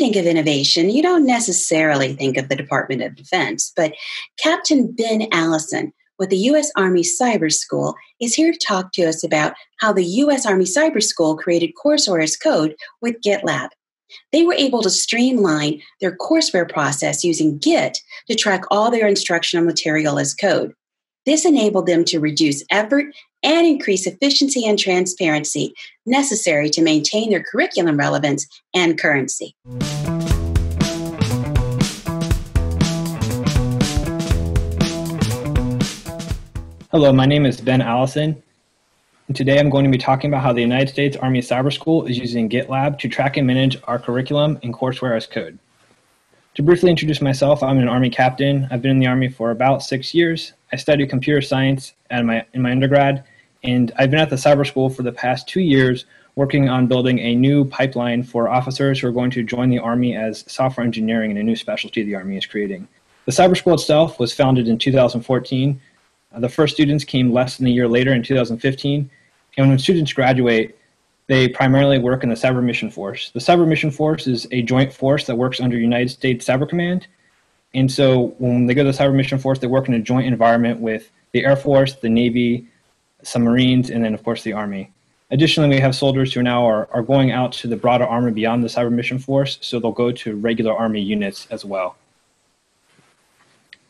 think of innovation, you don't necessarily think of the Department of Defense, but Captain Ben Allison with the U.S. Army Cyber School is here to talk to us about how the U.S. Army Cyber School created Courseware as code with GitLab. They were able to streamline their courseware process using Git to track all their instructional material as code. This enabled them to reduce effort and increase efficiency and transparency necessary to maintain their curriculum relevance and currency. Hello, my name is Ben Allison, and today I'm going to be talking about how the United States Army Cyber School is using GitLab to track and manage our curriculum in Courseware as code. To briefly introduce myself, I'm an Army captain. I've been in the Army for about 6 years. I studied computer science in my undergrad, and I've been at the Cyber School for the past 2 years working on building a new pipeline for officers who are going to join the Army as software engineering in a new specialty the Army is creating. The Cyber School itself was founded in 2014. The first students came less than a year later in 2015, and when students graduate, they primarily work in the Cyber Mission Force. The Cyber Mission Force is a joint force that works under United States Cyber Command, and so when they go to the Cyber Mission Force, they work in a joint environment with the Air Force, the Navy, some Marines, and then of course the Army. Additionally, we have soldiers who now are going out to the broader Army beyond the Cyber Mission Force, so they'll go to regular Army units as well.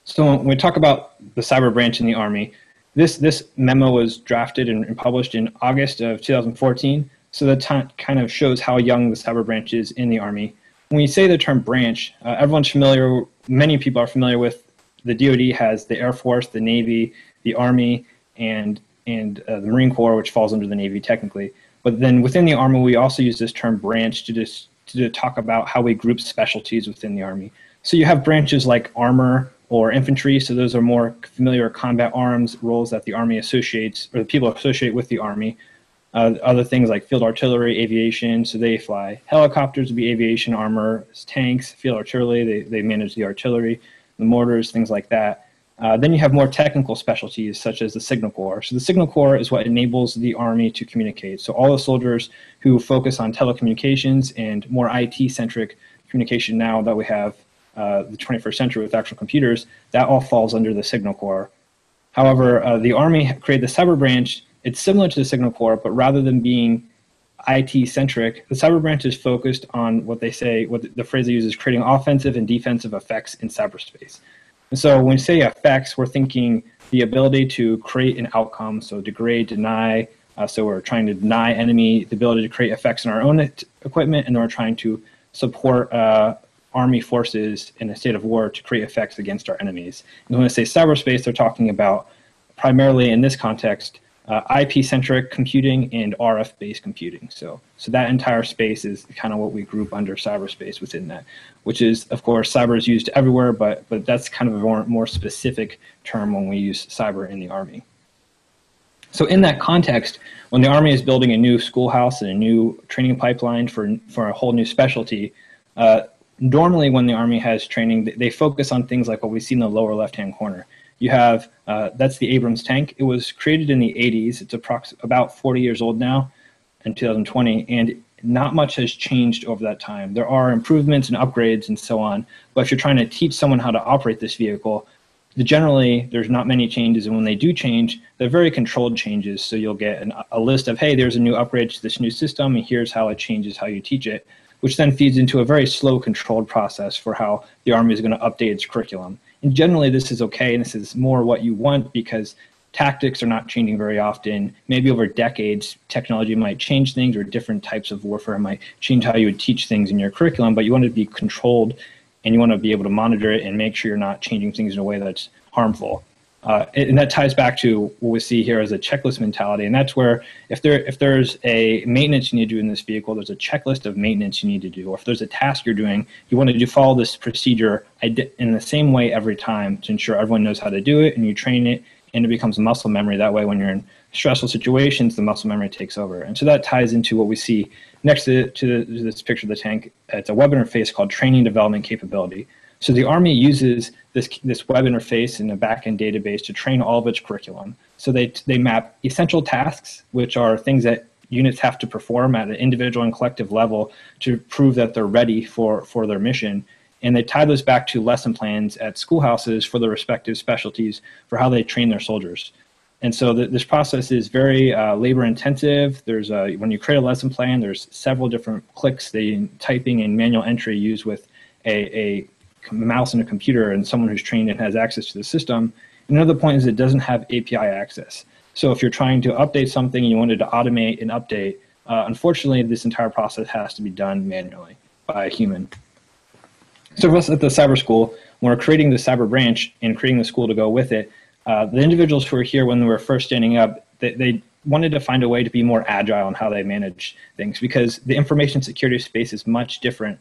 So when we talk about the cyber branch in the Army, this memo was drafted and published in August of 2014, so that kind of shows how young the cyber branch is in the Army. When you say the term branch, everyone's familiar, many people are familiar with the DoD has the Air Force, the Navy, the Army, and the Marine Corps, which falls under the Navy technically. But then within the Army, we also use this term branch to talk about how we group specialties within the Army. So you have branches like armor or infantry, so those are more familiar combat arms roles that the Army associates, or the people associate with the Army. Other things like field artillery, aviation, so they fly. Helicopters would be aviation armor, tanks, field artillery, they manage the artillery, the mortars, things like that. Then you have more technical specialties such as the Signal Corps. So the Signal Corps is what enables the Army to communicate. So all the soldiers who focus on telecommunications and more IT-centric communication now that we have the 21st century with actual computers, that all falls under the Signal Corps. However, the Army created the Cyber Branch. It's similar to the Signal Corps, but rather than being IT-centric, the Cyber Branch is focused on what they say, what the phrase they use is creating offensive and defensive effects in cyberspace. And so when we say effects, we're thinking the ability to create an outcome, so degrade, deny, so we're trying to deny enemy the ability to create effects in our own equipment, and then we're trying to support Army forces in a state of war to create effects against our enemies. And when I say cyberspace, they're talking about primarily in this context, IP-centric computing and RF-based computing. So that entire space is kind of what we group under cyberspace within that, which is, of course, cyber is used everywhere, but that's kind of a more specific term when we use cyber in the Army. So in that context, when the Army is building a new schoolhouse and a new training pipeline for a whole new specialty, normally when the Army has training, they focus on things like what we see in the lower left-hand corner. You have, that's the Abrams tank. It was created in the 80s. It's about 40 years old now in 2020, and not much has changed over that time. There are improvements and upgrades and so on, but if you're trying to teach someone how to operate this vehicle, generally there's not many changes, and when they do change, they're very controlled changes. So you'll get a list of, hey, there's a new upgrade to this new system, and here's how it changes how you teach it, which then feeds into a very slow, controlled process for how the Army is going to update its curriculum. And generally, this is okay, and this is more what you want because tactics are not changing very often. Maybe over decades, technology might change things, or different types of warfare might change how you would teach things in your curriculum, but you want to be controlled, and you want to be able to monitor it and make sure you're not changing things in a way that's harmful. And that ties back to what we see here as a checklist mentality, and that's where if there's a maintenance you need to do in this vehicle, there's a checklist of maintenance you need to do. Or if there's a task you're doing, you want to follow this procedure in the same way every time to ensure everyone knows how to do it, and you train it, and it becomes muscle memory. That way, when you're in stressful situations, the muscle memory takes over. And so that ties into what we see next to this picture of the tank. It's a web interface called Training Development Capability. So the Army uses this web interface in a backend database to train all of its curriculum. So they map essential tasks, which are things that units have to perform at an individual and collective level to prove that they're ready for their mission. And they tie those back to lesson plans at schoolhouses for the respective specialties for how they train their soldiers. And so this process is very labor intensive. There's when you create a lesson plan, there's several different clicks, typing and manual entry used with a mouse and a computer and someone who's trained and has access to the system. Another point is it doesn't have API access. So if you're trying to update something and you wanted to automate an update, unfortunately, this entire process has to be done manually by a human. So for us at the cyber school, when we're creating the cyber branch and creating the school to go with it, the individuals who were here when we were first standing up, they wanted to find a way to be more agile in how they manage things, because the information security space is much different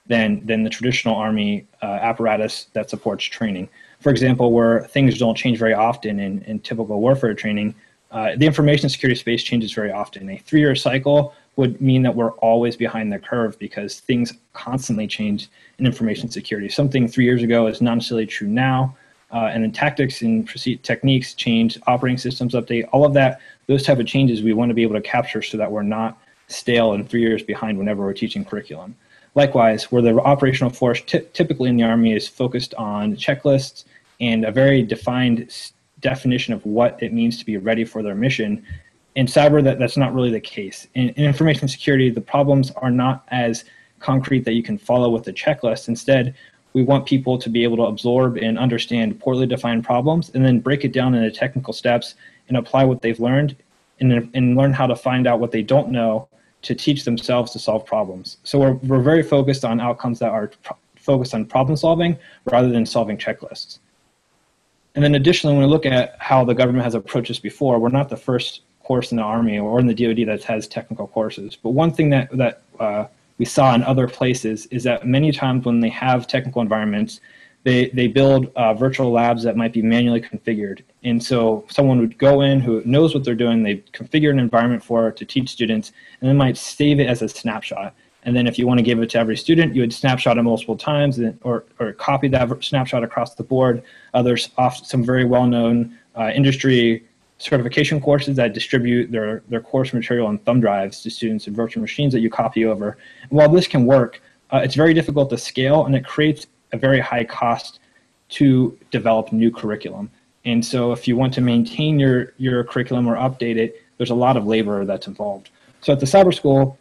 than the traditional Army apparatus that supports training. For example, where things don't change very often in typical warfare training, the information security space changes very often. A 3-year cycle would mean that we're always behind the curve because things constantly change in information security. Something 3 years ago is not necessarily true now. And then tactics and techniques change, operating systems update, all of that, those type of changes we want to be able to capture so that we're not stale and 3 years behind whenever we're teaching curriculum. Likewise, where the operational force typically in the Army is focused on checklists and a very defined definition of what it means to be ready for their mission. In cyber, that's not really the case. In information security, the problems are not as concrete that you can follow with a checklist. Instead, we want people to be able to absorb and understand poorly defined problems and then break it down into technical steps and apply what they've learned and learn how to find out what they don't know to teach themselves to solve problems. So we're very focused on outcomes that are focused on problem solving rather than solving checklists. And then additionally, when we look at how the government has approached this before, we're not the first course in the Army or in the DoD that has technical courses. But one thing that we saw in other places is that many times when they have technical environments, they build virtual labs that might be manually configured. And so someone would go in who knows what they're doing, they configure an environment for it to teach students, and then might save it as a snapshot. And then if you want to give it to every student, you would snapshot it multiple times or copy that snapshot across the board. There's some very well-known industry certification courses that distribute their course material on thumb drives to students in virtual machines that you copy over. And while this can work, it's very difficult to scale, and it creates a very high cost to develop new curriculum. And so if you want to maintain your curriculum or update it, there's a lot of labor that's involved. So at the cyber school,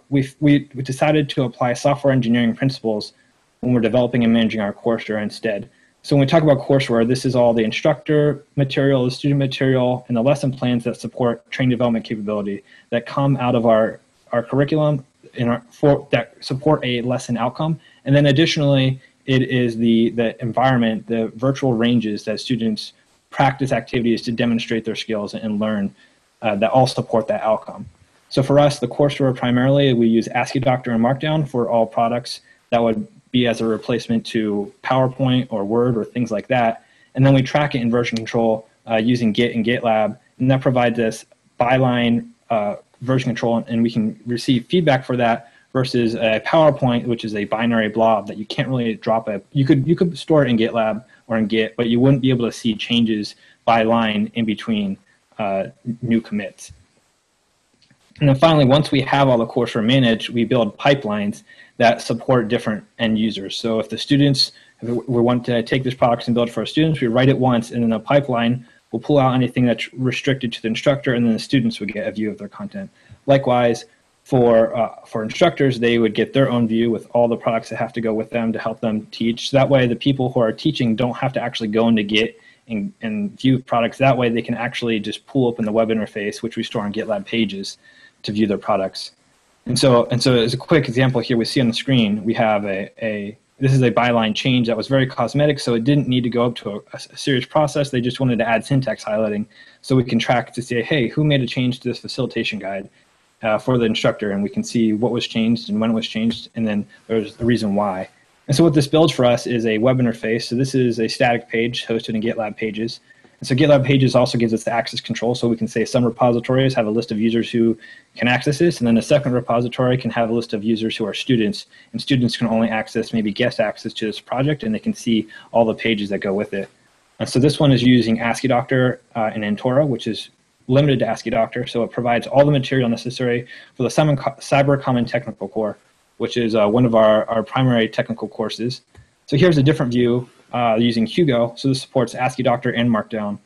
we decided to apply software engineering principles when we're developing and managing our courseware instead. So when we talk about courseware, this is all the instructor material, the student material, and the lesson plans that support training development capability that come out of our curriculum that support a lesson outcome. And then additionally, it is the environment, the virtual ranges that students practice activities to demonstrate their skills and learn that all support that outcome. So for us, the courseware primarily, we use ASCII Doctor and Markdown for all products that would be as a replacement to PowerPoint or Word or things like that. And then we track it in version control using Git and GitLab, and that provides us byline version control, and we can receive feedback for that versus a PowerPoint, which is a binary blob that you can't really drop it. You could store it in GitLab or in Git, but you wouldn't be able to see changes by line in between new commits. And then finally, once we have all the courseware managed, we build pipelines that support different end users. So if we want to take this product and build it for our students, we write it once, and then the pipeline will pull out anything that's restricted to the instructor, and then the students would get a view of their content. Likewise, for instructors, they would get their own view with all the products that have to go with them to help them teach. So that way, the people who are teaching don't have to actually go into Git and view products. That way, they can actually just pull open the web interface, which we store on GitLab pages, to view their products. And so as a quick example here, we see on the screen, we have this is a byline change that was very cosmetic, so it didn't need to go up to a serious process. They just wanted to add syntax highlighting so we can track to say, hey, who made a change to this facilitation guide for the instructor? And we can see what was changed and when it was changed, and then there's the reason why. And so what this builds for us is a web interface. So this is a static page hosted in GitLab pages. And so GitLab pages also gives us the access control, so we can say some repositories have a list of users who can access this, and then a second repository can have a list of users who are students, and students can only access maybe guest access to this project, and they can see all the pages that go with it. And so this one is using ASCII Doctor and Antora, which is limited to ASCII Doctor, so it provides all the material necessary for the Cyber Common Technical Core, which is one of our primary technical courses. So here's a different view using Hugo. So this supports ASCII Doctor and Markdown.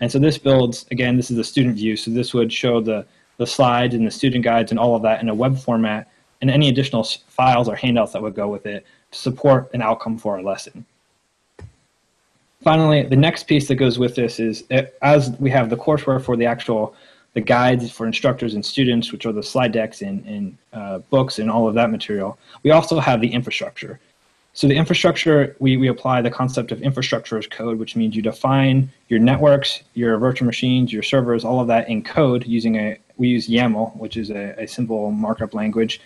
And so this builds, again, this is the student view. So this would show the slides and the student guides and all of that in a web format and any additional files or handouts that would go with it to support an outcome for our lesson. Finally, the next piece that goes with this is, as we have the courseware for the guides for instructors and students, which are the slide decks and books and all of that material, we also have the infrastructure. So the infrastructure, we apply the concept of infrastructure as code, which means you define your networks, your virtual machines, your servers, all of that in code using we use YAML, which is a simple markup language,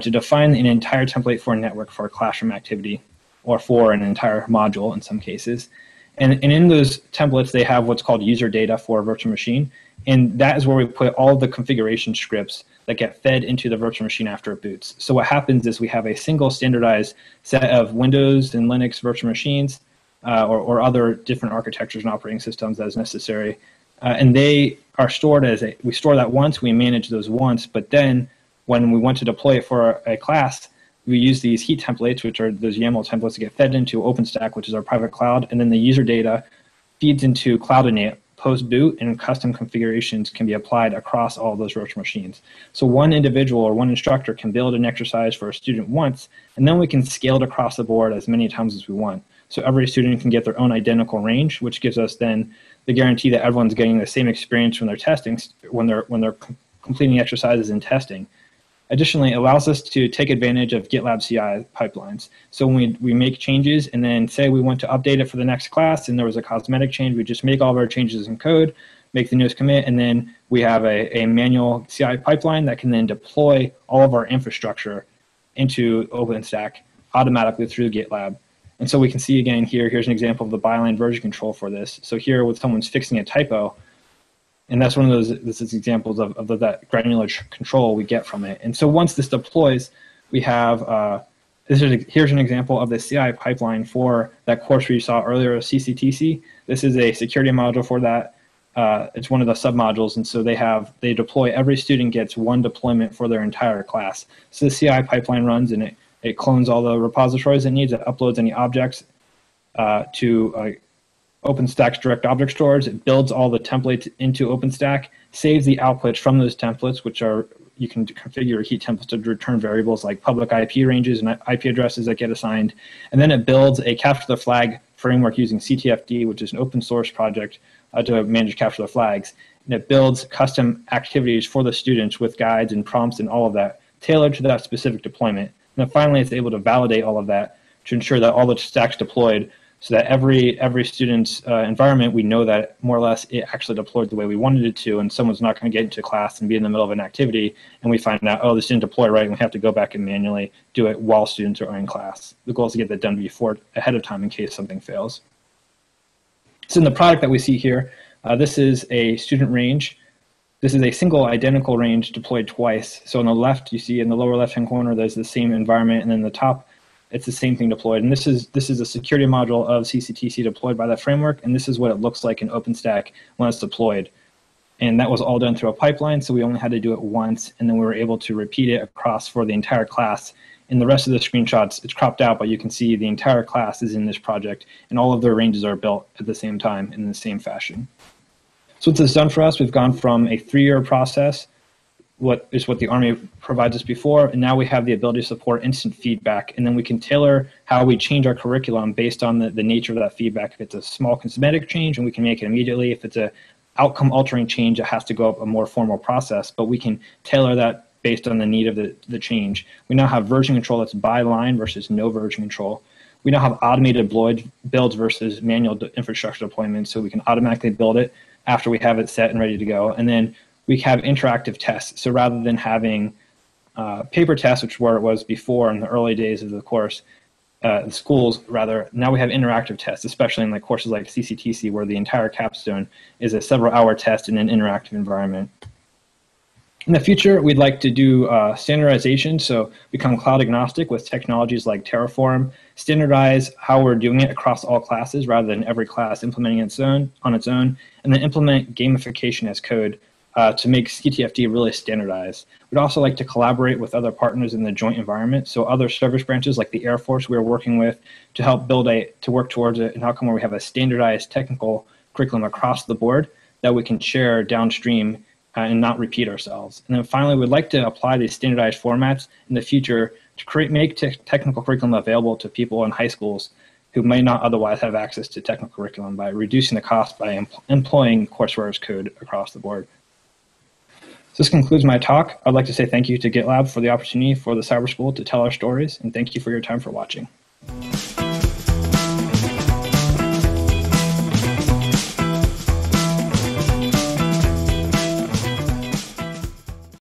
to define an entire template for a network for a classroom activity or for an entire module in some cases. And in those templates, they have what's called user data for a virtual machine. And that is where we put all of the configuration scripts that get fed into the virtual machine after it boots. So what happens is we have a single standardized set of Windows and Linux virtual machines or other different architectures and operating systems as necessary. And they are stored we store that once, we manage those once, but then when we want to deploy it for a class, we use these heat templates, which are those YAML templates, to get fed into OpenStack, which is our private cloud, and then the user data feeds into Cloud Init post-boot, and custom configurations can be applied across all those virtual machines. So one individual or one instructor can build an exercise for a student once, and then we can scale it across the board as many times as we want. So every student can get their own identical range, which gives us then the guarantee that everyone's getting the same experience when they're testing, when they're completing exercises and testing. Additionally, it allows us to take advantage of GitLab CI pipelines. So when we make changes and then say we want to update it for the next class and there was a cosmetic change, we just make all of our changes in code, make the newest commit, and then we have a manual CI pipeline that can then deploy all of our infrastructure into OpenStack automatically through GitLab. And so we can see again here's an example of the byline version control for this. So here with someone's fixing a typo, and that's one of those, this is examples of that granular control we get from it. And so once this deploys, we have, here's an example of the CI pipeline for that course we saw earlier, CCTC. This is a security module for that. It's one of the submodules, and so they deploy, every student gets one deployment for their entire class. So the CI pipeline runs and it clones all the repositories it needs, it uploads any objects to OpenStack's direct object stores. It builds all the templates into OpenStack, saves the outputs from those templates, which are, you can configure heat templates to return variables like public IP ranges and IP addresses that get assigned. And then it builds a capture the flag framework using CTFD, which is an open source project to manage capture the flags. And it builds custom activities for the students with guides and prompts and all of that tailored to that specific deployment. And then finally, it's able to validate all of that to ensure that all the stack's deployed, so that every student's environment, we know that more or less it actually deployed the way we wanted it to, and someone's not going to get into class and be in the middle of an activity, and we find out, oh, this didn't deploy right, and we have to go back and manually do it while students are in class. The goal is to get that done ahead of time in case something fails. So in the product that we see here, this is a student range. This is a single identical range deployed twice. So on the left, you see in the lower left-hand corner, there's the same environment, and then the top, it's the same thing deployed. And this is a security module of CCTC deployed by that framework, and this is what it looks like in OpenStack when it's deployed. And that was all done through a pipeline, so we only had to do it once, and then we were able to repeat it across for the entire class. In the rest of the screenshots, it's cropped out, but you can see the entire class is in this project, and all of their ranges are built at the same time in the same fashion. So what this has done for us, we've gone from a 3-year process, what the Army provides us before, and now we have the ability to support instant feedback, and then we can tailor how we change our curriculum based on the nature of that feedback. If it's a small cosmetic change, and we can make it immediately. If it's a outcome-altering change, it has to go up a more formal process, but we can tailor that based on the need of the change. We now have version control that's by line versus no version control. We now have automated builds versus manual infrastructure deployment, so we can automatically build it after we have it set and ready to go. And then we have interactive tests. So rather than having paper tests, which where it was before in the early days of the course, the schools rather, now we have interactive tests, especially in like courses like CCTC, where the entire capstone is a several-hour test in an interactive environment. In the future, we'd like to do standardization, so become cloud agnostic with technologies like Terraform, standardize how we're doing it across all classes rather than every class implementing on its own, and then implement gamification as code to make CTFD really standardized. We'd also like to collaborate with other partners in the joint environment. So other service branches like the Air Force we're working with to help to work towards an outcome where we have a standardized technical curriculum across the board that we can share downstream and not repeat ourselves. And then finally, we'd like to apply these standardized formats in the future to make technical curriculum available to people in high schools who may not otherwise have access to technical curriculum by reducing the cost by employing Courseware's code across the board. So this concludes my talk. I'd like to say thank you to GitLab for the opportunity for the Cyber School to tell our stories, and thank you for your time for watching.